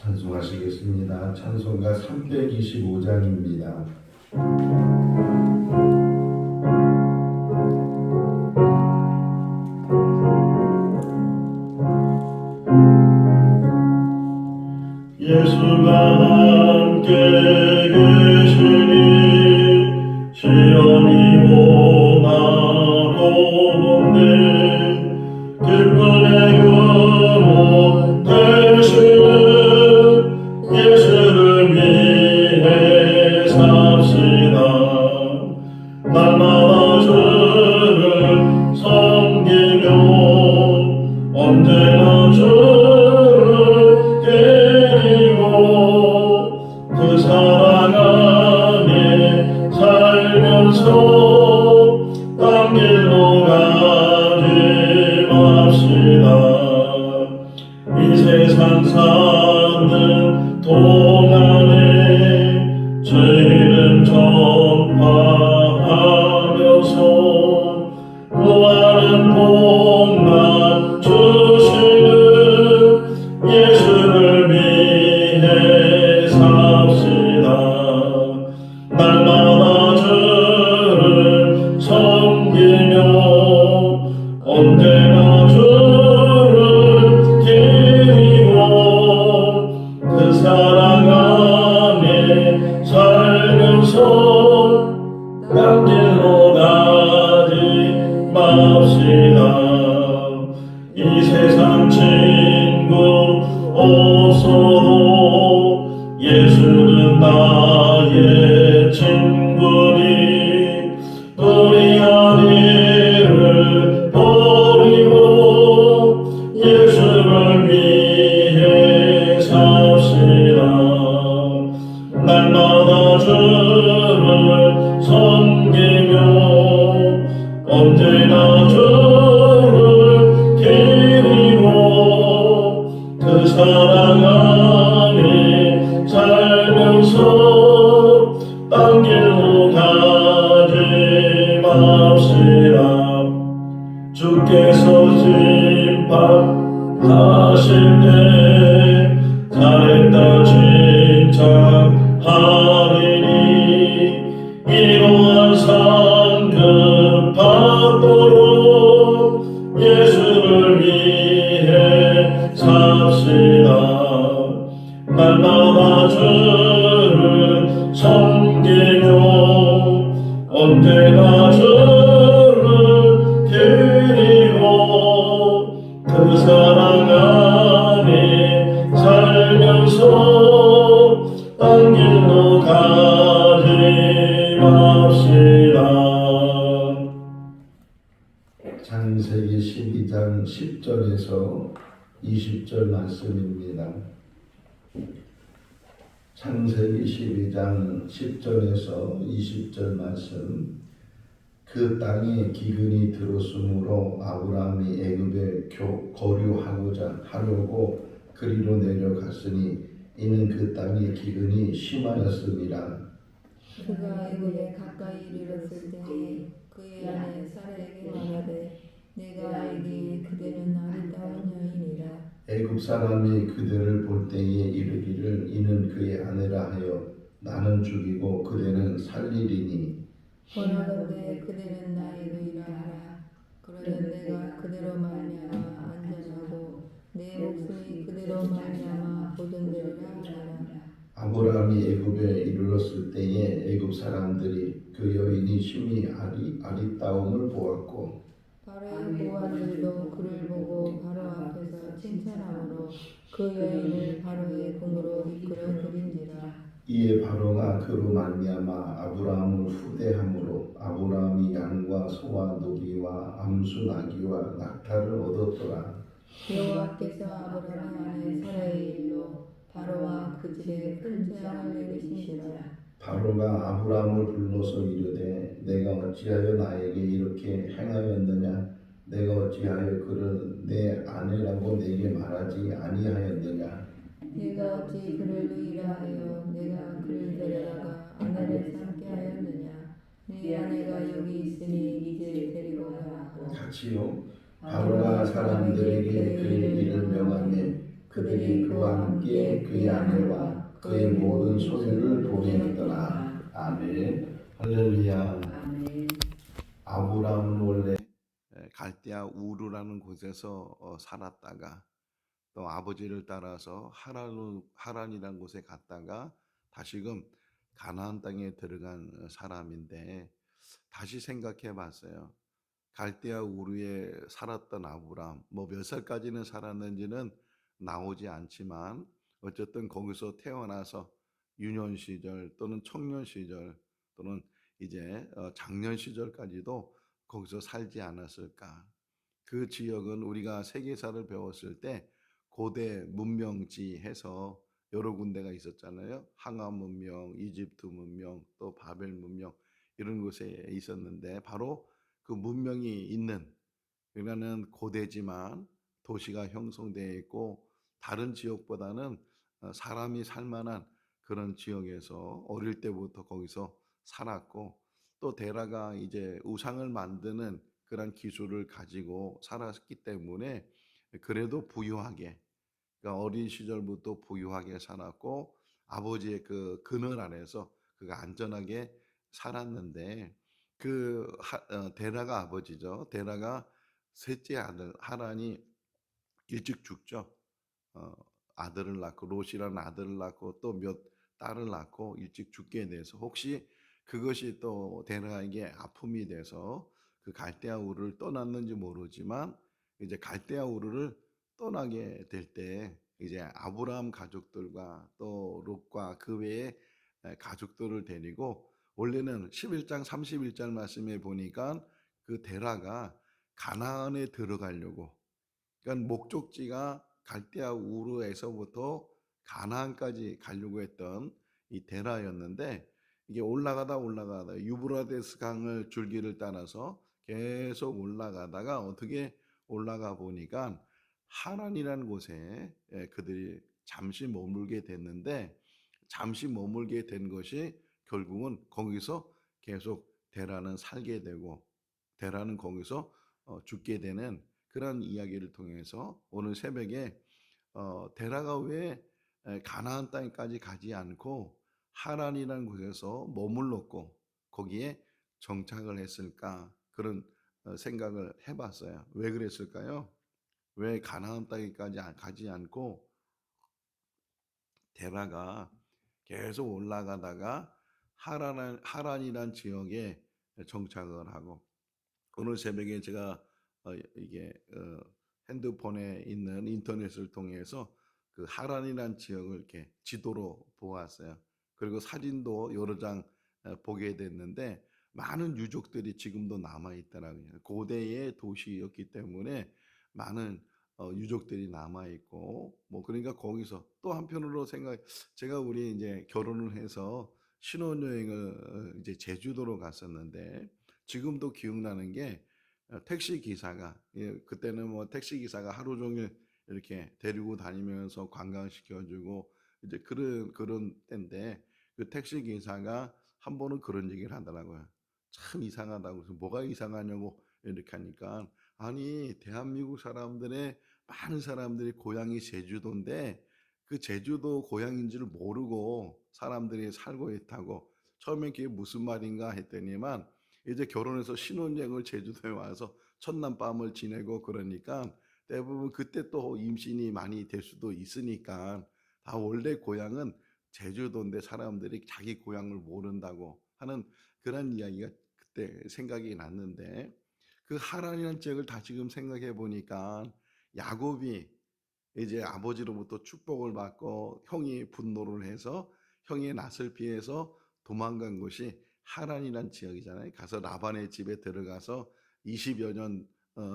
찬송하시겠습니다. 찬송가 325장입니다. 예수가 함께 계시니 시험이 오나도 본데 기쁨의 근원 되시는 예수를 위해 삽시다. 날마다 주를 섬기며 언제나 주를 그 사랑 안에 살면서 딴 길로 가지 맙시다. 이 세상 사는 동안에 주 이름 전파하면서 무한한 복만 주시는 예수를 위해 삽시다. 날마다 주를 섬기며 언제나 주를 드리고 그 사랑 안에 살면서 딴 길로 가지 맙시다. 이 세상 친구 없어도 예수는 나의 친구니 우리 아니를 버리고 예수를 위해 삽시다. 날마다 주를 섬기며 언제나 주를 드리고 그 사랑 안에 살면서 딴 길로 가지 맙시다. 주께서 심판하실 때 잘했다 칭찬하리니 이러한 상급 받도록 예수를 위해 삽시다. 날마다 주를 섬기며 언제나 주를 드리고 그 사랑 안에 살면서 딴 길로 가지 맙시다. 창세기 12장 10절에서 20절 말씀입니다. 창세기 12장 10절에서 20절 말씀. 그 땅에 기근이 들었으므로 아브라함이 애굽에 거류하고자 하려고 그리로 내려갔으니 이는 그 땅에 기근이 심하였음이라. 그가 애굽에 가까이 이르렀을 때에 그의 아내 사라에게 말하되 내가 알기에 그대는 아리따운 여인이라. 애굽 사람이 그대를 볼 때에 이르기를 이는 그의 아내라 하여 나는 죽이고 그대는 살리리니 원하건대 그대는 나의 누이라 하라. 그러면 내가 그대로 말미암아 안전하고 내 목숨이 그대로 말미암아 보존되리라 하라. 아브라함이 애굽에 이르렀을 때에 애굽 사람들이 그 여인이 심히 아리따움을 보았고 바로의 보아들도 그를 보고 바로 앞에서 칭찬함으로 그 여인을 바로의 궁으로 이끌어 들인지라. 이에 바로가 그로 말미암아 아브라함을 후대함으로 아브라함이 양과 소와 노비와 암수 나귀와 낙타를 얻었더라. 여호와께서 아브라함 아내 사라의 일로 바로와 그 집에 큰 재앙을 내리신지라. 바로가 아브라함을 불러서 이르되 내가 어찌하여 나에게 이렇게 행하였느냐? 내가 어찌하여 그를 내 아내라고 내게 말하지 아니하였느냐? 내가 어찌 그를 누이라 하여 내가 그를 데려다가 아내를 삼게 하였느냐? 네 아내가 여기 있으니 이제 데리고 가라. 같이요. 바로가 사람들에게 그의 일을 명하며 그들이 그와 함께 그의 아내와 그의 모든 소유를 보내었더라. 아멘. 할렐루야. 아멘. 아브라함은 원래 갈대아 우르라는 곳에서 살았다가 또 아버지를 따라서 하란이라는 곳에 갔다가 다시금 가나안 땅에 들어간 사람인데 다시 생각해 봤어요. 갈대아 우르에 살았던 아브라함, 뭐 몇 살까지는 살았는지는 나오지 않지만 어쨌든 거기서 태어나서 유년 시절 또는 청년 시절 또는 이제 장년 시절까지도 거기서 살지 않았을까. 그 지역은 우리가 세계사를 배웠을 때 고대 문명지 해서 여러 군데가 있었잖아요. 항아 문명, 이집트 문명, 또 바벨 문명 이런 곳에 있었는데 바로 그 문명이 있는 그러니까는 고대지만 도시가 형성되어 있고 다른 지역보다는 사람이 살 만한 그런 지역에서 어릴 때부터 거기서 살았고 또 데라가 이제 우상을 만드는 그런 기술을 가지고 살았기 때문에 그래도 부유하게 그러니까 어린 시절부터 부유하게 살았고 아버지의 그 그늘 아래서 그가 안전하게 살았는데 데라가 아버지죠. 데라가 셋째 아들 하란이 일찍 죽죠. 어, 아들을 낳고 롯이라는 아들을 낳고 또 몇 딸을 낳고 일찍 죽게 돼서 혹시 그것이 또 데라에게 아픔이 돼서 그 갈대아 우르를 떠났는지 모르지만 이제 갈대아 우르를 떠나게 될 때 이제 아브라함 가족들과 또 롯과 그 외의 가족들을 데리고 원래는 11장 31절 말씀에 보니까 그 데라가 가나안에 들어가려고 그러니까 목적지가 갈대아 우르에서부터 가나안까지 가려고 했던 이 데라였는데 이게 올라가다 유브라데스 강을 줄기를 따라서 계속 올라가다가 어떻게 올라가 보니까 하란이라는 곳에 그들이 잠시 머물게 됐는데 잠시 머물게 된 것이 결국은 거기서 계속 데라는 살게 되고 데라는 거기서 죽게 되는 그런 이야기를 통해서 오늘 새벽에 데라가 왜 가나안 땅까지 가지 않고 하란이라는 곳에서 머물렀고 거기에 정착을 했을까 그런 생각을 해봤어요. 왜 그랬을까요? 왜 가나안 땅까지 가지 않고 데라가 계속 올라가다가 하란이란 지역에 정착을 하고 오늘 새벽에 제가 이게 핸드폰에 있는 인터넷을 통해서 그 하란이란 지역을 이렇게 지도로 보았어요. 그리고 사진도 여러 장 보게 됐는데 많은 유적들이 지금도 남아 있더라고요. 고대의 도시였기 때문에 많은 유적들이 남아 있고 뭐 그러니까 거기서 또 한편으로 제가 우리 이제 결혼을 해서 신혼여행을 이제 제주도로 갔었는데 지금도 기억나는 게 택시 기사가 그때는 뭐 택시 기사가 하루 종일 이렇게 데리고 다니면서 관광시켜주고 이제 그런 때인데 그 택시 기사가 한 번은 그런 얘기를 하더라고요. 참 이상하다고 그래서 뭐가 이상하냐고 이렇게 하니까 아니 대한민국 사람들의 많은 사람들이 고향이 제주도인데 그 제주도 고향인 줄 모르고 사람들이 살고 있다고 처음에 그게 무슨 말인가 했더니만 이제 결혼해서 신혼여행을 제주도에 와서 첫날 밤을 지내고 그러니까 대부분 그때 또 임신이 많이 될 수도 있으니까 다 원래 고향은 제주도인데 사람들이 자기 고향을 모른다고 하는 그런 이야기가 그때 생각이 났는데 그 하란이라는 지역을 다시금 생각해 보니까 야곱이 이제 아버지로부터 축복을 받고 형이 분노를 해서 형의 낯을 피해서 도망간 곳이 하란이란 지역이잖아요. 가서 라반의 집에 들어가서 20여 년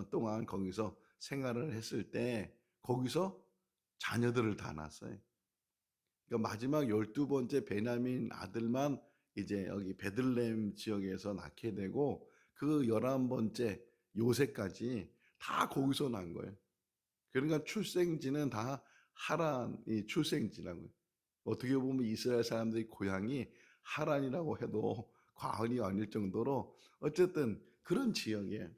동안 거기서 생활을 했을 때 거기서 자녀들을 다 낳았어요. 그러니까 마지막 12번째 베냐민 아들만 이제 여기 베들레헴 지역에서 낳게 되고 그 11번째 요셉까지 다 거기서 난 거예요. 그러니까 출생지는 다 하란이 출생지라고요. 어떻게 보면 이스라엘 사람들의 고향이 하란이라고 해도 과언이 아닐 정도로 어쨌든 그런 지역에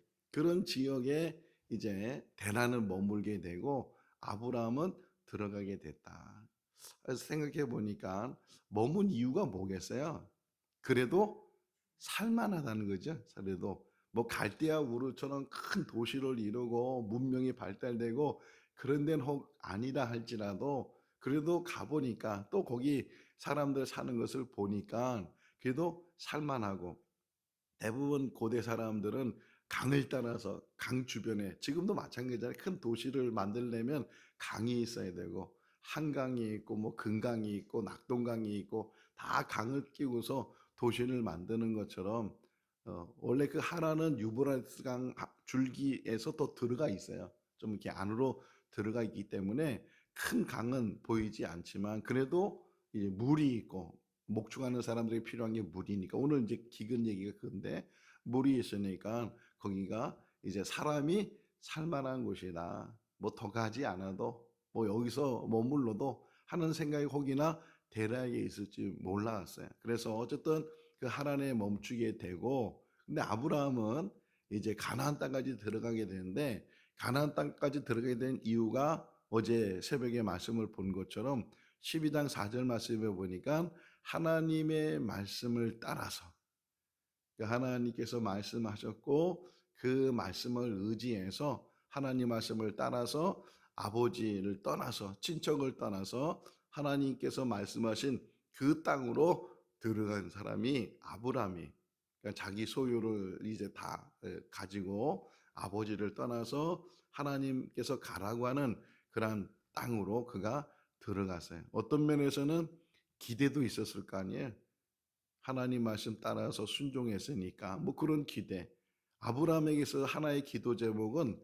이제 대란을 머물게 되고 아브라함은 들어가게 됐다. 그래서 생각해 보니까 머문 이유가 뭐겠어요? 그래도 살만하다는 거죠. 그래도 뭐 갈대아 우르처럼 큰 도시를 이루고 문명이 발달되고 그런 데는 혹 아니라 할지라도 그래도 가보니까 또 거기 사람들 사는 것을 보니까 그래도 살만하고 대부분 고대 사람들은 강을 따라서 강 주변에 지금도 마찬가지잖아요. 큰 도시를 만들려면 강이 있어야 되고 한강이 있고 뭐 금강이 있고 낙동강이 있고 다 강을 끼고서 도시를 만드는 것처럼 원래 그 하라는 유브라이스 강 줄기에서 더 들어가 있어요. 좀 이렇게 안으로 들어가 있기 때문에 큰 강은 보이지 않지만 그래도 이제 물이 있고 목축하는 사람들이 필요한 게 물이니까 오늘 이제 기근 얘기가 그건데 물이 있으니까 거기가 이제 사람이 살만한 곳이다. 뭐 더 가지 않아도 뭐 여기서 머물러도 하는 생각이 혹이나 데라에 있을지 몰랐어요. 그래서 어쨌든 그 하란에 멈추게 되고 근데 아브라함은 이제 가나안 땅까지 들어가게 되는데 가나안 땅까지 들어가게 된 이유가 어제 새벽에 말씀을 본 것처럼 12장 4절 말씀에 보니까 하나님의 말씀을 따라서 하나님께서 말씀하셨고 그 말씀을 의지해서 하나님 말씀을 따라서 아버지를 떠나서 친척을 떠나서 하나님께서 말씀하신 그 땅으로 들어간 사람이 아브라함이 그러니까 자기 소유를 이제 다 가지고 아버지를 떠나서 하나님께서 가라고 하는 그러한 땅으로 그가 들어갔어요. 어떤 면에서는 기대도 있었을 거 아니에요. 하나님 말씀 따라서 순종했으니까 뭐 그런 기대. 아브라함에게서 하나의 기도 제목은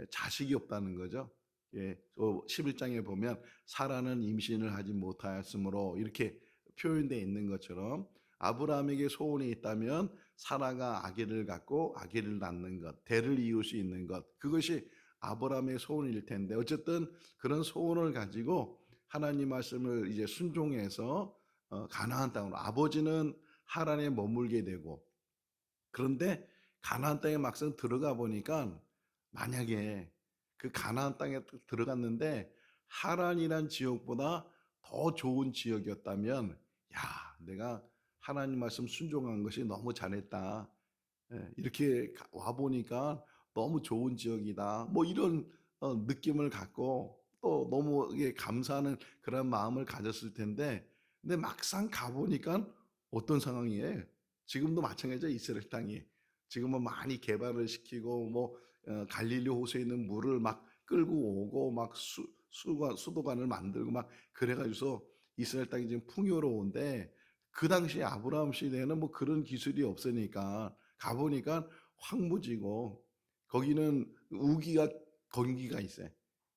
자식이 없다는 거죠. 예, 11장에 보면 사라는 임신을 하지 못하였으므로 이렇게 표현되어 있는 것처럼 아브라함에게 소원이 있다면 사라가 아기를 갖고 아기를 낳는 것, 대를 이을 수 있는 것, 그것이 아브라함의 소원일 텐데 어쨌든 그런 소원을 가지고 하나님 말씀을 이제 순종해서 가나안 땅으로 아버지는 하란에 머물게 되고 그런데 가나안 땅에 막상 들어가 보니까 만약에 그 가나안 땅에 들어갔는데 하란이란 지역보다 더 좋은 지역이었다면 야 내가 하나님 말씀 순종한 것이 너무 잘했다. 이렇게 와 보니까 너무 좋은 지역이다. 뭐 이런 느낌을 갖고 또 너무 이게 감사하는 그런 마음을 가졌을 텐데 근데 막상 가 보니까 어떤 상황이에요? 지금도 마찬가지죠. 이스라엘 땅이. 지금은 많이 개발을 시키고 뭐 갈릴리 호수에 있는 물을 막 끌고 오고 막 수도관을 만들고 막 그래가지고서 이스라엘 땅이 지금 풍요로운데 그 당시 아브라함 시대에는 뭐 그런 기술이 없으니까 가보니까 황무지고 거기는 우기가 건기가 있어요.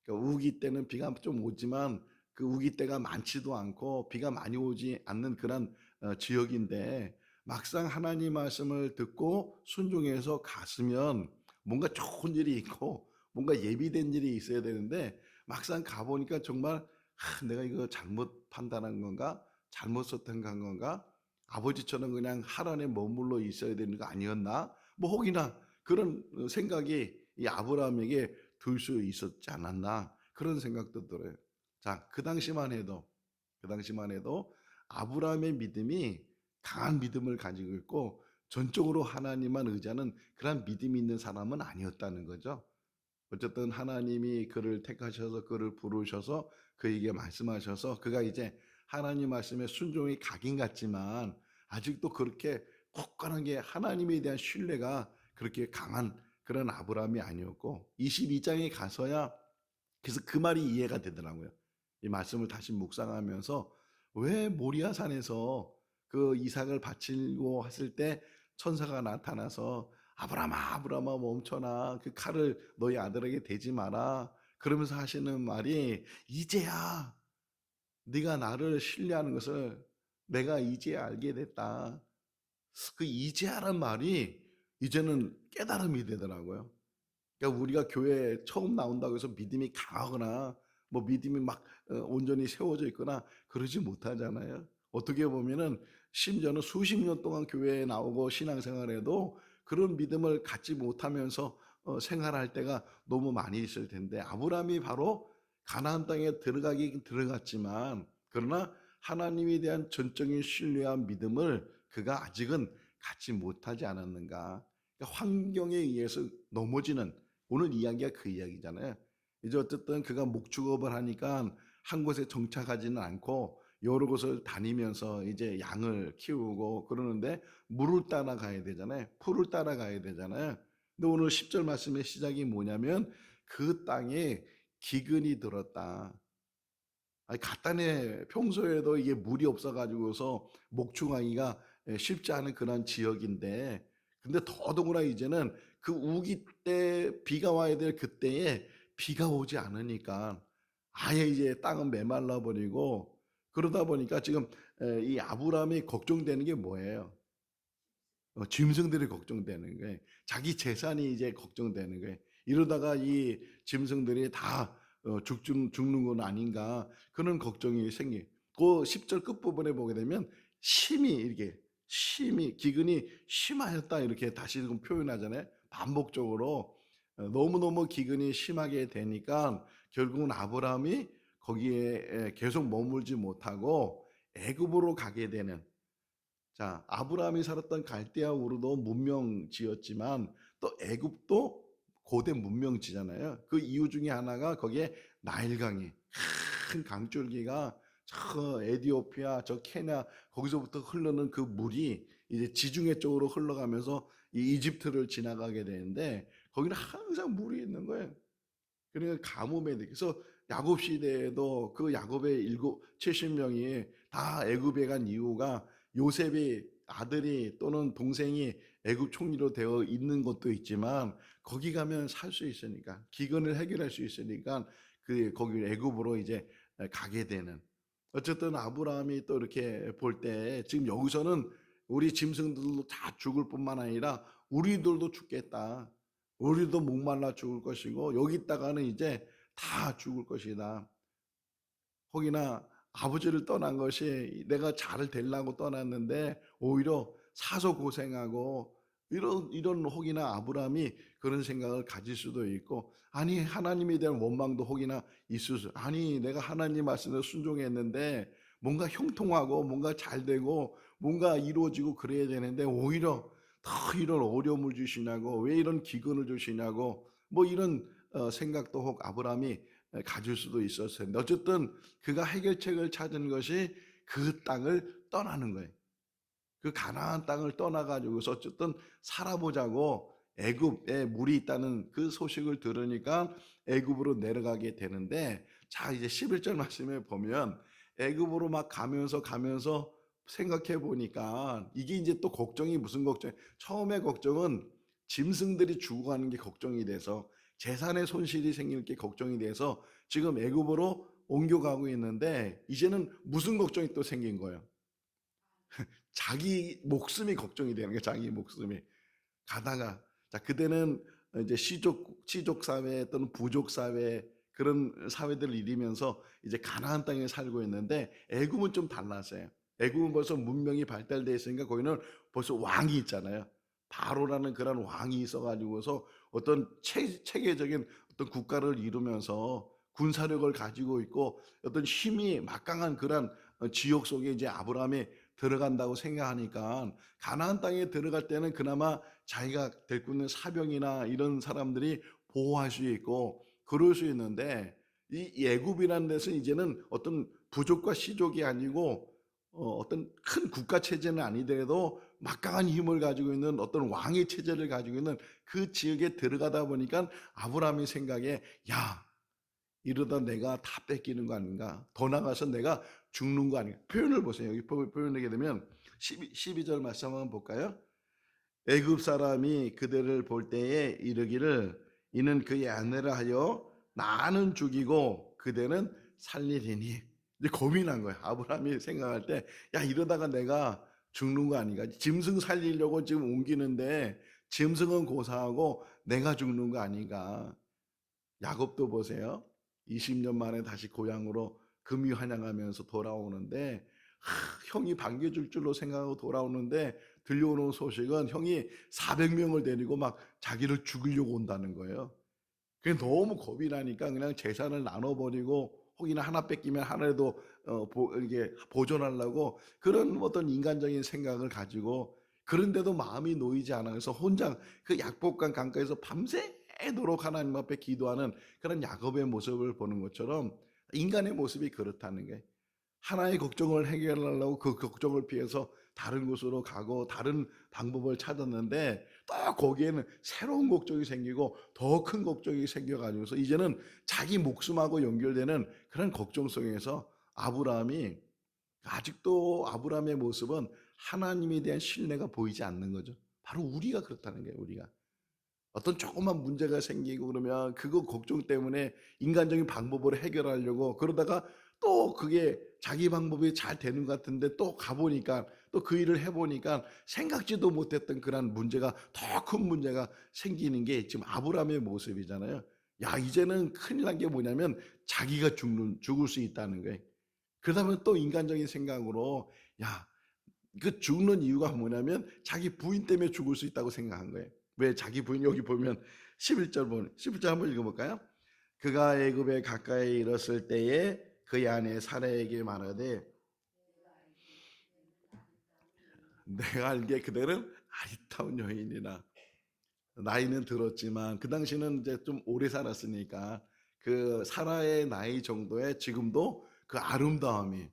그러니까 우기 때는 비가 좀 오지만 그 우기 때가 많지도 않고 비가 많이 오지 않는 그런 지역인데 막상 하나님 말씀을 듣고 순종해서 갔으면 뭔가 좋은 일이 있고 뭔가 예비된 일이 있어야 되는데 막상 가보니까 정말 내가 이거 잘못 판단한 건가? 잘못 선택한 건가? 아버지처럼 그냥 하란에 머물러 있어야 되는 거 아니었나? 뭐 혹이나 그런 생각이 이 아브라함에게 들 수 있었지 않았나? 그런 생각도 들어요. 자, 그 당시만 해도 아브라함의 믿음이 강한 믿음을 가지고 있고 전적으로 하나님만 의지하는 그런 믿음이 있는 사람은 아니었다는 거죠. 어쨌든 하나님이 그를 택하셔서 그를 부르셔서 그에게 말씀하셔서 그가 이제 하나님 말씀에 순종이 각인 같지만 아직도 그렇게 굳건하게 하나님에 대한 신뢰가 그렇게 강한 그런 아브라함이 아니었고 22장에 가서야 그래서 그 말이 이해가 되더라고요. 이 말씀을 다시 묵상하면서 왜 모리아산에서 그 이삭을 바치고 했을 때 천사가 나타나서 아브라함아 아브라함아 멈춰라 그 칼을 너희 아들에게 대지 마라 그러면서 하시는 말이 이제야 네가 나를 신뢰하는 것을 내가 이제야 알게 됐다. 그 이제야란 말이 이제는 깨달음이 되더라고요. 그러니까 우리가 교회에 처음 나온다고 해서 믿음이 강하거나 뭐 믿음이 막 온전히 세워져 있거나 그러지 못하잖아요. 어떻게 보면은 심지어는 수십 년 동안 교회에 나오고 신앙생활해도 그런 믿음을 갖지 못하면서 생활할 때가 너무 많이 있을 텐데 아브라함이 바로 가나안 땅에 들어가긴 들어갔지만 그러나 하나님에 대한 전적인 신뢰와 믿음을 그가 아직은 갖지 못하지 않았는가. 그러니까 환경에 의해서 넘어지는, 오늘 이야기가 그 이야기잖아요. 이제 어쨌든 그가 목축업을 하니까 한 곳에 정착하지는 않고 여러 곳을 다니면서 이제 양을 키우고 그러는데 물을 따라가야 되잖아요. 풀을 따라가야 되잖아요. 근데 오늘 10절 말씀의 시작이 뭐냐면 그 땅에 기근이 들었다. 아니, 간단해. 평소에도 이게 물이 없어가지고서 목축하기가 쉽지 않은 그런 지역인데, 근데 더더구나 이제는 그 우기 때 비가 와야 될 그때에 비가 오지 않으니까 아예 이제 땅은 메말라 버리고 그러다 보니까 지금 이 아브라함이 걱정되는 게 뭐예요? 짐승들이 걱정되는 거예요. 자기 재산이 이제 걱정되는 거예요. 이러다가 이 짐승들이 다 죽는 건 아닌가 그런 걱정이 생기. 그 10절 끝부분에 보게 되면 심히 이렇게 심히 기근이 심하였다 이렇게 다시 좀 표현하잖아요. 반복적으로 너무너무 기근이 심하게 되니까 결국은 아브라함이 거기에 계속 머물지 못하고 애굽으로 가게 되는. 자, 아브라함이 살았던 갈대아 우르도 문명지였지만 또 애굽도 고대 문명지잖아요. 그 이유 중에 하나가 거기에 나일강이 큰 강줄기가 저 에티오피아, 저 케냐 거기서부터 흐르는 그 물이 이제 지중해 쪽으로 흘러가면서 이 이집트를 지나가게 되는데 거기는 항상 물이 있는 거예요. 그러니까 가뭄에 그래서 야곱 시대에도 그 야곱의 70명이 다 애굽에 간 이유가 요셉이 아들이 또는 동생이 애굽 총리로 되어 있는 것도 있지만 거기 가면 살 수 있으니까 기근을 해결할 수 있으니까 그 거기 애굽으로 이제 가게 되는. 어쨌든 아브라함이 또 이렇게 볼 때 지금 여기서는 우리 짐승들도 다 죽을 뿐만 아니라 우리들도 죽겠다. 우리도 목말라 죽을 것이고 여기 있다가는 이제 다 죽을 것이다. 혹이나 아버지를 떠난 것이 내가 잘 되려고 떠났는데 오히려 사서 고생하고 이런 혹이나 아브라함이 그런 생각을 가질 수도 있고 아니 하나님에 대한 원망도 혹이나 있을 수 아니 내가 하나님 말씀에 순종했는데 뭔가 형통하고 뭔가 잘 되고 뭔가 이루어지고 그래야 되는데 오히려 더 이런 어려움을 주시냐고 왜 이런 기근을 주시냐고 뭐 이런 생각도 혹 아브라함이 가질 수도 있었을 텐데 어쨌든 그가 해결책을 찾은 것이 그 땅을 떠나는 거예요. 그 가나안 땅을 떠나가지고서 어쨌든 살아보자고 애굽에 물이 있다는 그 소식을 들으니까 애굽으로 내려가게 되는데 자 이제 11절 말씀에 보면 애굽으로 막 가면서 생각해 보니까 이게 이제 또 걱정이 무슨 걱정? 처음에 걱정은 짐승들이 죽어가는 게 걱정이 돼서 재산의 손실이 생길 게 걱정이 돼서 지금 애굽으로 옮겨가고 있는데 이제는 무슨 걱정이 또 생긴 거예요? 자기 목숨이 걱정이 되는 거예요. 자기 목숨이 가다가 자 그때는 이제 시족 사회 또는 부족 사회 그런 사회들을 이루면서 이제 가나안 땅에 살고 있는데 애굽은 좀 달랐어요. 애굽은 벌써 문명이 발달돼 있으니까 거기는 벌써 왕이 있잖아요. 바로라는 그런 왕이 있어가지고서 어떤 체계적인 어떤 국가를 이루면서 군사력을 가지고 있고 어떤 힘이 막강한 그런 지역 속에 이제 아브라함이 들어간다고 생각하니까 가나안 땅에 들어갈 때는 그나마 자기가 데리고 있는 사병이나 이런 사람들이 보호할 수 있고 그럴 수 있는데 이 애굽이라는 데서 이제는 어떤 부족과 시족이 아니고 어떤 큰 국가 체제는 아니더라도 막강한 힘을 가지고 있는 어떤 왕의 체제를 가지고 있는 그 지역에 들어가다 보니까 아브라함의 생각에 야 이러다 내가 다 뺏기는 거 아닌가? 더 나가서 내가 죽는 거 아닌가? 표현을 보세요. 여기 표현하게 되면 12절 말씀 한번 볼까요? 애굽 사람이 그들을 볼 때에 이르기를 이는 그의 아내라 하여 나는 죽이고 그대는 살리리니 이제 고민한 거야. 아브라함이 생각할 때 야 이러다가 내가 죽는 거 아닌가? 짐승 살리려고 지금 옮기는데 짐승은 고사하고 내가 죽는 거 아닌가? 야곱도 보세요. 20년 만에 다시 고향으로 금이 환영하면서 돌아오는데 형이 반겨줄 줄로 생각하고 돌아오는데 들려오는 소식은 형이 400명을 데리고 막 자기를 죽이려고 온다는 거예요. 그게 너무 겁이 나니까 그냥 재산을 나눠버리고 혹이나 하나 뺏기면 하나라도 이게 보존하려고 그런 어떤 인간적인 생각을 가지고 그런데도 마음이 놓이지 않아서 혼자 그 약복강 강가에서 밤새도록 하나님 앞에 기도하는 그런 야곱의 모습을 보는 것처럼 인간의 모습이 그렇다는 게 하나의 걱정을 해결하려고 그 걱정을 피해서 다른 곳으로 가고 다른 방법을 찾았는데 또 거기에는 새로운 걱정이 생기고 더 큰 걱정이 생겨가지고서 이제는 자기 목숨하고 연결되는 그런 걱정 속에서 아브라함이 아직도 아브라함의 모습은 하나님에 대한 신뢰가 보이지 않는 거죠. 바로 우리가 그렇다는 거예요. 우리가 어떤 조그만 문제가 생기고 그러면 그거 걱정 때문에 인간적인 방법으로 해결하려고 그러다가 또 그게 자기 방법이 잘 되는 것 같은데 또 가보니까 또 그 일을 해보니까 생각지도 못했던 그런 문제가 더 큰 문제가 생기는 게 지금 아브라함의 모습이잖아요. 야, 이제는 큰일 난 게 뭐냐면 자기가 죽을 수 있다는 거예요. 그러다 또 인간적인 생각으로 야, 그 죽는 이유가 뭐냐면 자기 부인 때문에 죽을 수 있다고 생각한 거예요. 왜 자기 부인 여기 보면 11절 한번 읽어볼까요? 그가 애굽에 가까이 이르렀을 때에 그의 아내 사라에게 말하되 내가 알기에 그대는 아리따운 여인이라 나이는 들었지만 그 당시는 이제 좀 오래 살았으니까 그 사라의 나이 정도에 지금도 그 아름다움이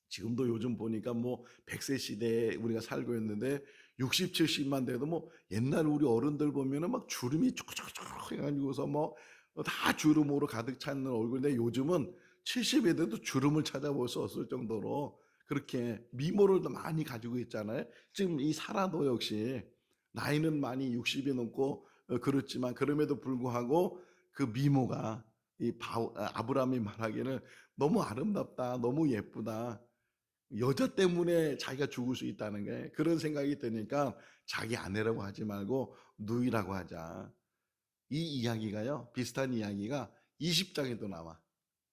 지금도 요즘 보니까 뭐 100세 시대에 우리가 살고 있는데 60, 70만 돼도 뭐 옛날 우리 어른들 보면은 막 주름이 쭉쭉쭉 해가지고서 뭐 다 주름으로 가득 찼는 얼굴인데 요즘은 70에 돼도 주름을 찾아볼 수 없을 정도로 그렇게 미모를 많이 가지고 있잖아요. 지금 이 사라도 역시 나이는 많이 60이 넘고 그렇지만 그럼에도 불구하고 그 미모가 아브라함이 말하기는 너무 아름답다, 너무 예쁘다. 여자 때문에 자기가 죽을 수 있다는 게 그런 생각이 드니까 자기 아내라고 하지 말고 누이라고 하자. 이 이야기가요. 비슷한 이야기가 20장에도 나와.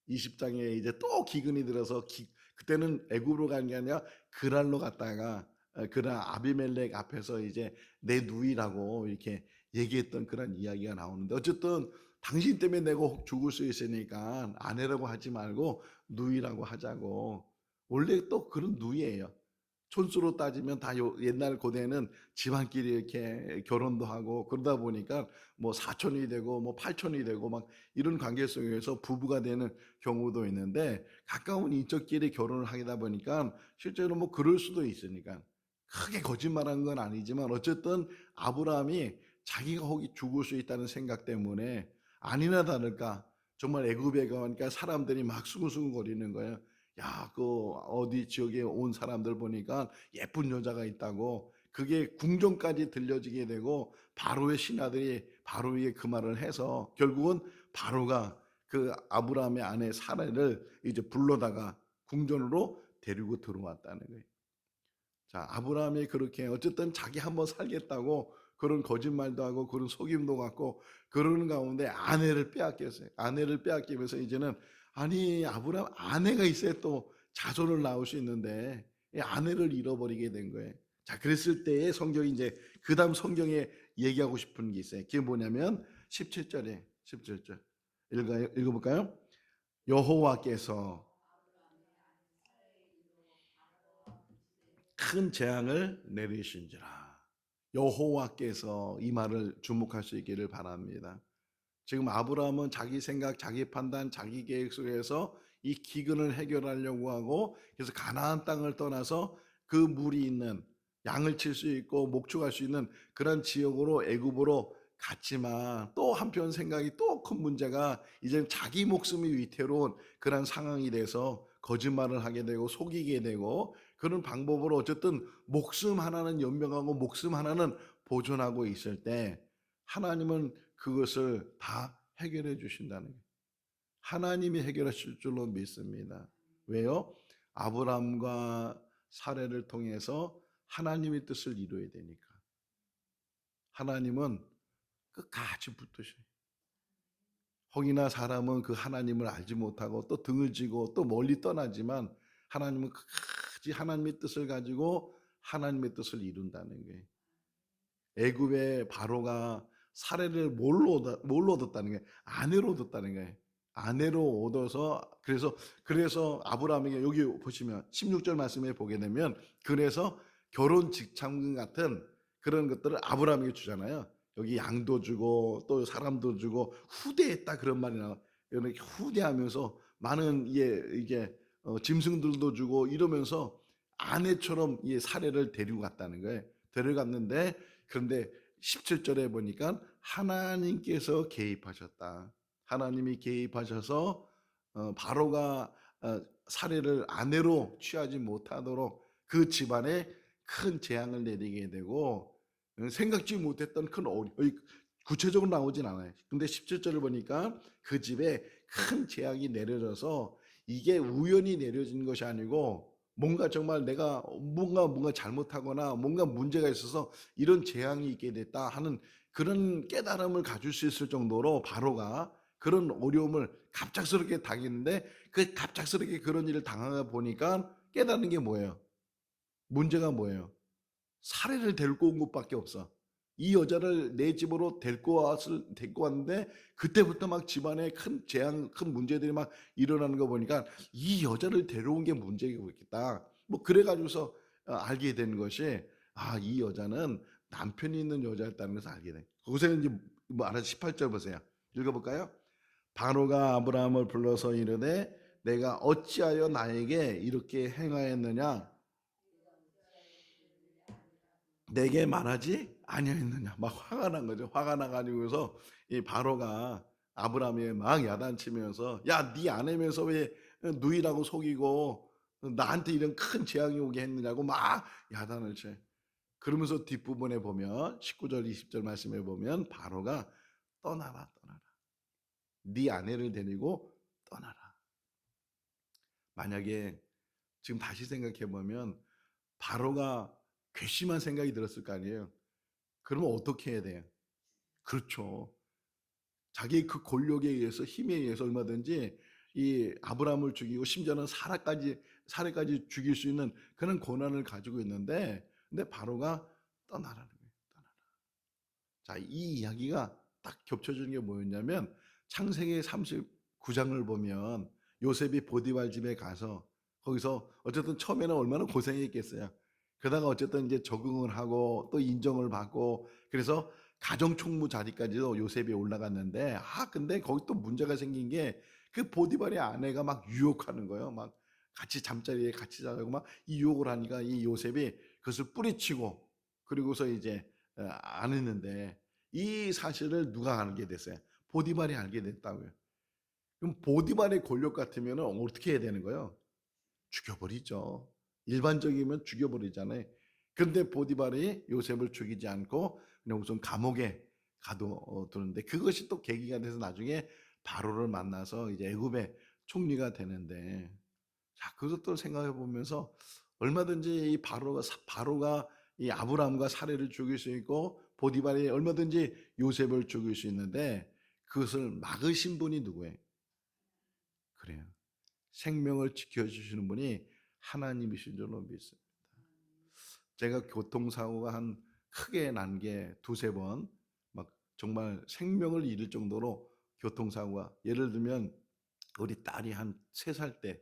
20장에 이제 또 기근이 들어서 그때는 애굽으로 간 게 아니라 그랄로 갔다가 그랄 아비멜렉 앞에서 이제 내 누이라고 이렇게 얘기했던 그런 이야기가 나오는데 어쨌든 당신 때문에 내가 죽을 수 있으니까 아내라고 하지 말고 누이라고 하자고. 원래 또 그런 누이예요. 촌수로 따지면 다 옛날 고대는 집안끼리 이렇게 결혼도 하고 그러다 보니까 뭐 사촌이 되고 뭐 팔촌이 되고 막 이런 관계 속에서 부부가 되는 경우도 있는데 가까운 인척끼리 결혼을 하다 보니까 실제로 뭐 그럴 수도 있으니까 크게 거짓말한 건 아니지만 어쨌든 아브라함이 자기가 거기 죽을 수 있다는 생각 때문에 아니나 다를까 정말 애굽에 가니까 사람들이 막 수근수근거리는 거예요. 야, 그 어디 지역에 온 사람들 보니까 예쁜 여자가 있다고 그게 궁정까지 들려지게 되고 바로의 신하들이 바로에게 그 말을 해서 결국은 바로가 그 아브라함의 아내 사라를 이제 불러다가 궁전으로 데리고 들어왔다는 거예요. 자, 아브라함이 그렇게 어쨌든 자기 한번 살겠다고 그런 거짓말도 하고 그런 속임도 갖고 그러는 가운데 아내를 빼앗겼어요. 아내를 빼앗기면서 이제는 아니 아브라함 아내가 있어야 또 자손을 낳을 수 있는데 이 아내를 잃어버리게 된 거예요. 자, 그랬을 때에 성경이 이제 그다음 성경에 얘기하고 싶은 게 있어요. 그게 뭐냐면 17절에 17절 읽어볼까요? 여호와께서 큰 재앙을 내리신지라. 여호와께서 이 말을 주목할 수 있기를 바랍니다. 지금 아브라함은 자기 생각, 자기 판단, 자기 계획 속에서 이 기근을 해결하려고 하고 그래서 가나안 땅을 떠나서 그 물이 있는 양을 칠 수 있고 목축할 수 있는 그런 지역으로 애굽으로 갔지만 또 한편 생각이 또 큰 문제가 이제 자기 목숨이 위태로운 그런 상황이 돼서 거짓말을 하게 되고 속이게 되고 그런 방법으로 어쨌든 목숨 하나는 연명하고 목숨 하나는 보존하고 있을 때 하나님은 그것을 다 해결해 주신다는 거예요. 하나님이 해결하실 줄로 믿습니다. 왜요? 아브라함과 사례를 통해서 하나님의 뜻을 이루어야 되니까. 하나님은 끝까지 붙으셔요. 혹이나 사람은 그 하나님을 알지 못하고 또 등을 지고 또 멀리 떠나지만 하나님은 끝까지 하나님의 뜻을 가지고 하나님의 뜻을 이룬다는 거예요. 애굽의 바로가 사례를 뭘로 얻었다는 거예요? 아내로 얻었다는 거예요. 아내로 얻어서 그래서 아브라함에게 여기 보시면 16절 말씀에 보게 되면 그래서 결혼 직장금 같은 그런 것들을 아브라함에게 주잖아요. 여기 양도 주고 또 사람도 주고 후대했다 그런 말이 나와. 이렇게 후대하면서 많은 이게 짐승들도 주고 이러면서 아내처럼 이 사례를 데리고 갔다는 거예요. 데려갔는데 그런데 17절에 보니까 하나님께서 개입하셨다. 하나님이 개입하셔서 바로가 사례를 아내로 취하지 못하도록 그 집안에 큰 재앙을 내리게 되고 생각지 못했던 큰 구체적으로 나오진 않아요. 근데 17절을 보니까 그 집에 큰 재앙이 내려져서 이게 우연히 내려진 것이 아니고 뭔가 정말 내가 뭔가 잘못하거나 뭔가 문제가 있어서 이런 재앙이 있게 됐다 하는 그런 깨달음을 가질 수 있을 정도로 바로가 그런 어려움을 갑작스럽게 당했는데 그 갑작스럽게 그런 일을 당하다 보니까 깨닫는 게 뭐예요? 문제가 뭐예요? 사례를 데리고 온 것밖에 없어. 이 여자를 내 집으로 데리고 왔는데 그때부터 막 집안에 큰 재앙, 큰 문제들이 막 일어나는 거 보니까 이 여자를 데려온 게 문제겠다. 뭐 그래가지고서 알게 된 것이 이 여자는 남편이 있는 여자였다는 것을 알게 돼. 거기서 이제 뭐 알아서 18절 보세요. 읽어볼까요? 바로가 아브라함을 불러서 이르되 내가 어찌하여 나에게 이렇게 행하였느냐? 내게 말하지 아니하였느냐? 막 화가 난 거죠. 화가 나가지고서 이 바로가 아브라함에 막 야단치면서 야, 네 아내면서 왜 누이라고 속이고 나한테 이런 큰 재앙이 오게 했느냐고 막 야단을 쳐. 그러면서 뒷부분에 보면 19절 20절 말씀에 보면 바로가 떠나라. 네 아내를 데리고 떠나라. 만약에 지금 다시 생각해 보면 바로가 괘씸한 생각이 들었을 거 아니에요. 그러면 어떻게 해야 돼요? 그렇죠. 자기의 그 권력에 의해서 힘에 의해서 얼마든지 이 아브라함을 죽이고 심지어는 사례까지 죽일 수 있는 그런 권한을 가지고 있는데 근데 바로가 떠나라는 거예요. 떠나라. 자, 이 이야기가 딱 겹쳐지는 게 뭐였냐면 창세기 39장을 보면 요셉이 보디발 집에 가서 거기서 어쨌든 처음에는 얼마나 고생했겠어요. 그러다가 어쨌든 이제 적응을 하고 또 인정을 받고 그래서 가정총무 자리까지도 요셉이 올라갔는데 근데 거기 또 문제가 생긴 게 그 보디발의 아내가 막 유혹하는 거예요. 막 같이 잠자리에 같이 자자고 막 이 유혹을 하니까 이 요셉이 그것을 뿌리치고 그리고서 이제 안 했는데 이 사실을 누가 알게 됐어요? 보디발이 알게 됐다고요. 그럼 보디발의 권력 같으면 어떻게 해야 되는 거예요? 죽여버리죠. 일반적이면 죽여버리잖아요. 근데 보디발이 요셉을 죽이지 않고 그냥 우선 감옥에 가둬두는데 그것이 또 계기가 돼서 나중에 바로를 만나서 이제 애굽의 총리가 되는데 자, 그것도 생각해 보면서 얼마든지 이 바로가 이 아브라함과 사례를 죽일 수 있고 보디발이 얼마든지 요셉을 죽일 수 있는데 그것을 막으신 분이 누구예요? 그래요. 생명을 지켜주시는 분이 하나님이신 줄로 믿습니다. 제가 교통사고가 한 크게 난 게 두세 번, 막 정말 생명을 잃을 정도로 교통사고가, 예를 들면 우리 딸이 한 3살 때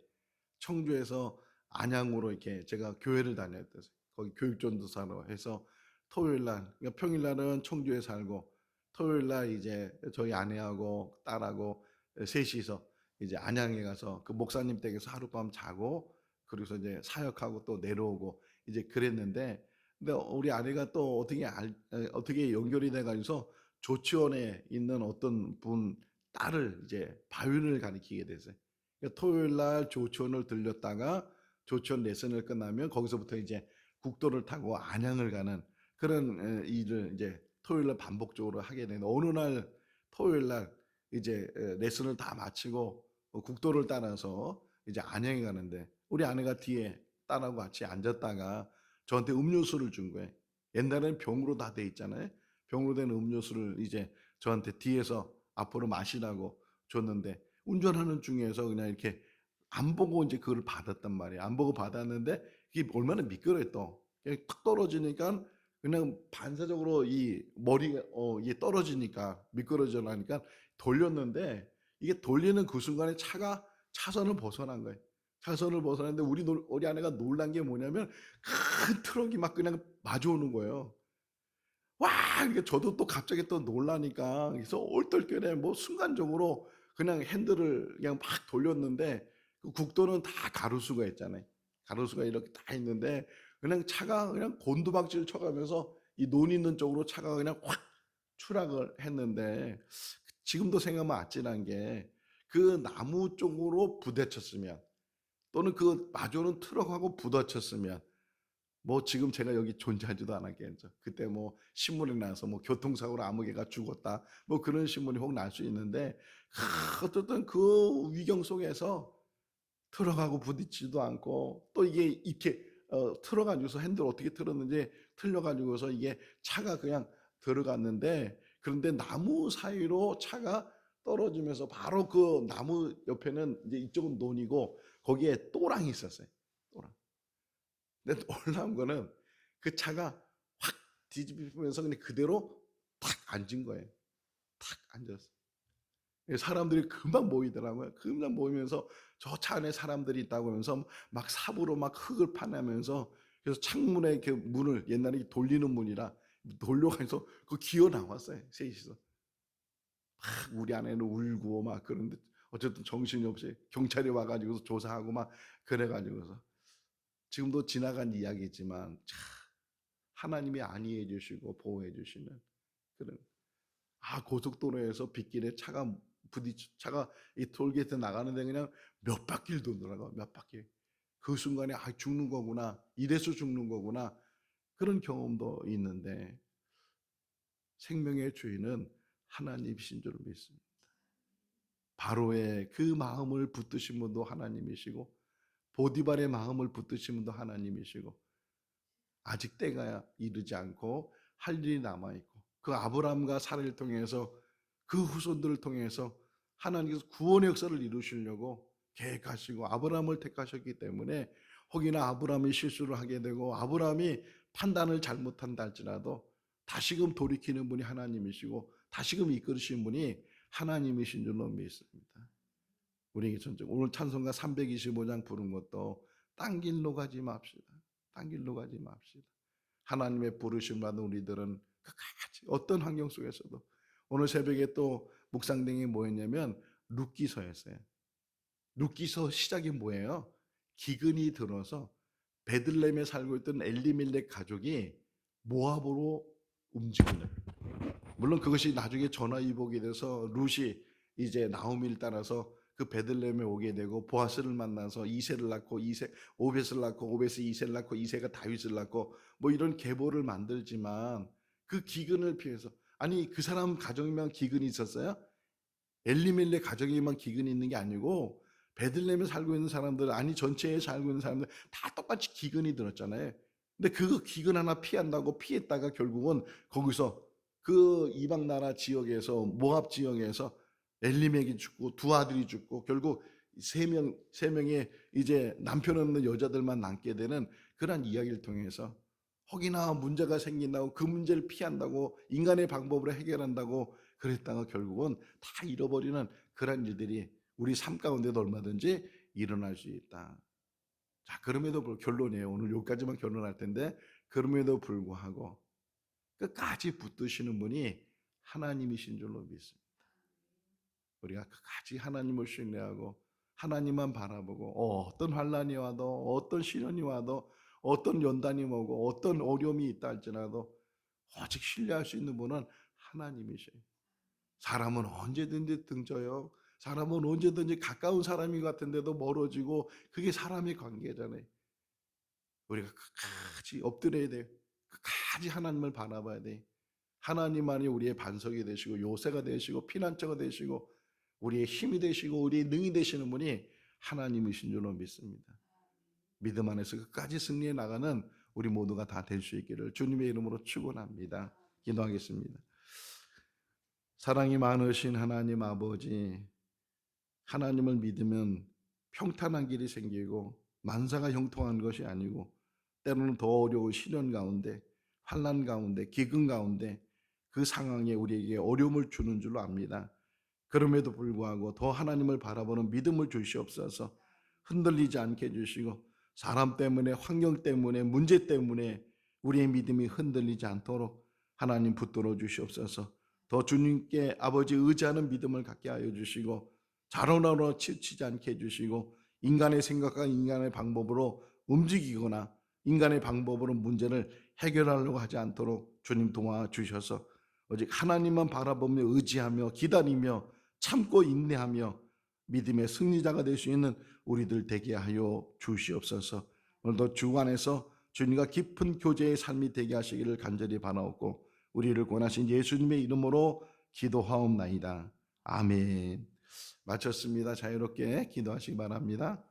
청주에서 안양으로 이렇게 제가 교회를 다녔어요. 거기 교육전도사로 해서 토요일 날, 그러니까 평일 날은 청주에 살고 토요일 날 이제 저희 아내하고 딸하고 셋이서 이제 안양에 가서 그 목사님 댁에서 하룻밤 자고 그리고서 이제 사역하고 또 내려오고 이제 그랬는데 근데 우리 아내가 또 어떻게 연결이 돼 가지고서 조치원에 있는 어떤 분 딸을 이제 바위를 가리키게 됐어요. 그러니까 토요일 날 조치원을 들렸다가 조치원 레슨을 끝나면 거기서부터 이제 국도를 타고 안양을 가는 그런 일을 이제 토요일 날 반복적으로 하게 되는 어느 날 토요일 날 이제 레슨을 다 마치고 국도를 따라서 이제 안양에 가는데 우리 아내가 뒤에 딸하고 같이 앉았다가 저한테 음료수를 준 거예요. 옛날에는 병으로 다 돼 있잖아요. 병으로 된 음료수를 이제 저한테 뒤에서 앞으로 마시라고 줬는데 운전하는 중에서 그냥 이렇게 안 보고 이제 그걸 받았단 말이에요. 안 보고 받았는데 이게 얼마나 미끄러워 또. 탁 떨어지니까 그냥 반사적으로 이 머리가 이게 떨어지니까 미끄러져 나니까 돌렸는데 이게 돌리는 그 순간에 차가 차선을 벗어난 거예요. 차선을 벗어났는데 우리 아내가 놀란 게 뭐냐면 큰 트럭이 막 그냥 마주오는 거예요. 와! 그러니까 저도 또 갑자기 또 놀라니까 그래서 얼떨결에 뭐 순간적으로 그냥 핸들을 그냥 막 돌렸는데 그 국도는 다 가로수가 있잖아요. 가로수가 이렇게 다 있는데 그냥 차가 그냥 곤두박질 쳐가면서 이 논 있는 쪽으로 차가 그냥 확 추락을 했는데 지금도 생각하면 아찔한 게 그 나무 쪽으로 부딪혔으면 또는 그 마주오는 트럭하고 부딪혔으면 뭐 지금 제가 여기 존재하지도 않았겠죠. 그때 뭐 신문에 나서 뭐 교통사고로 아무 개가 죽었다. 뭐 그런 신문이 혹 날 수 있는데 어쨌든 그 위경 속에서 틀어가고 부딪히지도 않고 또 이게 이렇게 틀어가지고서 핸들 어떻게 틀었는지 틀려가지고서 이게 차가 그냥 들어갔는데 그런데 나무 사이로 차가 떨어지면서 바로 그 나무 옆에는 이제 이쪽은 논이고 거기에 또랑이 있었어요. 또랑. 근데 놀라운 거는 그 차가 확 뒤집히면서 그냥 그대로 탁 앉은 거예요. 탁 앉았어. 사람들이 금방 모이더라고요. 금방 모이면서 저 차 안에 사람들이 있다고 하면서 막 삽으로 막 흙을 파내면서 그래서 창문에 그 문을 옛날에 돌리는 문이라 돌려가면서 그 기어 나왔어요. 셋이서. 막 우리 아내는 울고 막 그런데 어쨌든 정신이 없이 경찰이 와가지고 조사하고 막 그래가지고서 지금도 지나간 이야기지만 참 하나님이 안위해 주시고 보호해 주시는 그런 고속도로에서 빗길에 차가 이 톨게이트 나가는데 그냥 몇 바퀴를 돌더라고 몇 바퀴. 그 순간에 죽는 거구나 이래서 죽는 거구나 그런 경험도 있는데 생명의 주인은 하나님이신 줄 믿습니다. 바로의 그 마음을 붙드신 분도 하나님이시고 보디발의 마음을 붙드신 분도 하나님이시고 아직 때가 이르지 않고 할 일이 남아있고 그 아브라함과 사라를 통해서 그 후손들을 통해서 하나님께서 구원의 역사를 이루시려고 계획하시고 아브라함을 택하셨기 때문에 혹이나 아브라함이 실수를 하게 되고 아브라함이 판단을 잘못한다 할지라도 다시금 돌이키는 분이 하나님이시고 다시금 이끌으신 분이 하나님이신 줄로 믿습니다. 우리 오늘 찬송가 325장 부른 것도 딴 길로 가지 맙시다. 딴 길로 가지 맙시다. 하나님의 부르심 받은 우리들은 끝까지 어떤 환경 속에서도 오늘 새벽에 또 묵상등이 뭐였냐면 룻기서였어요. 룻기서 시작이 뭐예요? 기근이 들어서 베들레헴에 살고 있던 엘리멜렉 가족이 모압으로 움직이는. 물론 그것이 나중에 전화위복이 돼서 룻이 이제 나오미를 따라서 그 베들레헴에 오게 되고 보아스를 만나서 이세를 낳고 오벳을 낳고 오벳이 이세를 낳고 이세가 다윗을 낳고 뭐 이런 계보를 만들지만 그 기근을 피해서 아니 그 사람 가정에만 기근이 있었어요? 엘리멜렉 가정에만 기근이 있는 게 아니고 베들레헴에 살고 있는 사람들 아니 전체에 살고 있는 사람들 다 똑같이 기근이 들었잖아요. 근데 그 기근 하나 피한다고 피했다가 결국은 거기서 그 이방 나라 지역에서 모압 지역에서 엘리멜렉이 죽고 두 아들이 죽고 결국 세 명의 이제 남편 없는 여자들만 남게 되는 그런 이야기를 통해서 혹이나 문제가 생긴다고 그 문제를 피한다고 인간의 방법으로 해결한다고 그랬다가 결국은 다 잃어버리는 그런 일들이 우리 삶 가운데도 얼마든지 일어날 수 있다. 자, 그럼에도 불구하고 결론이에요. 오늘 여기까지만 결론할 텐데 그럼에도 불구하고 끝까지 붙드시는 분이 하나님이신 줄로 믿습니다. 우리가 끝까지 하나님을 신뢰하고 하나님만 바라보고 어떤 환난이 와도 어떤 시련이 와도 어떤 연단이 오고 어떤 어려움이 있다 할지라도 오직 신뢰할 수 있는 분은 하나님이셔요. 사람은 언제든지 등져요. 사람은 언제든지 가까운 사람이 같은데도 멀어지고 그게 사람의 관계잖아요. 우리가 끝까지 엎드려야 돼요. 끝까지 하나님을 바라봐야 돼. 하나님만이 우리의 반석이 되시고 요새가 되시고 피난처가 되시고 우리의 힘이 되시고 우리의 능이 되시는 분이 하나님이신 줄로 믿습니다. 믿음 안에서 끝까지 승리해 나가는 우리 모두가 다 될 수 있기를 주님의 이름으로 축원합니다. 기도하겠습니다. 사랑이 많으신 하나님 아버지, 하나님을 믿으면 평탄한 길이 생기고 만사가 형통한 것이 아니고 때로는 더 어려운 시련 가운데 환난 가운데, 기근 가운데 그 상황에 우리에게 어려움을 주는 줄로 압니다. 그럼에도 불구하고 더 하나님을 바라보는 믿음을 주시옵소서. 흔들리지 않게 해주시고 사람 때문에, 환경 때문에, 문제 때문에 우리의 믿음이 흔들리지 않도록 하나님 붙들어 주시옵소서. 더 주님께 아버지 의지하는 믿음을 갖게 하여 주시고 자로나로 치우치지 않게 해주시고 인간의 생각과 인간의 방법으로 움직이거나 인간의 방법으로 문제를 해결하려고 하지 않도록 주님 도와주셔서 오직 하나님만 바라보며 의지하며 기다리며 참고 인내하며 믿음의 승리자가 될 수 있는 우리들 되게 하여 주시옵소서. 오늘도 주 안에서 주님과 깊은 교제의 삶이 되게 하시기를 간절히 바라옵고 우리를 권하신 예수님의 이름으로 기도하옵나이다. 아멘. 마쳤습니다. 자유롭게 기도하시기 바랍니다.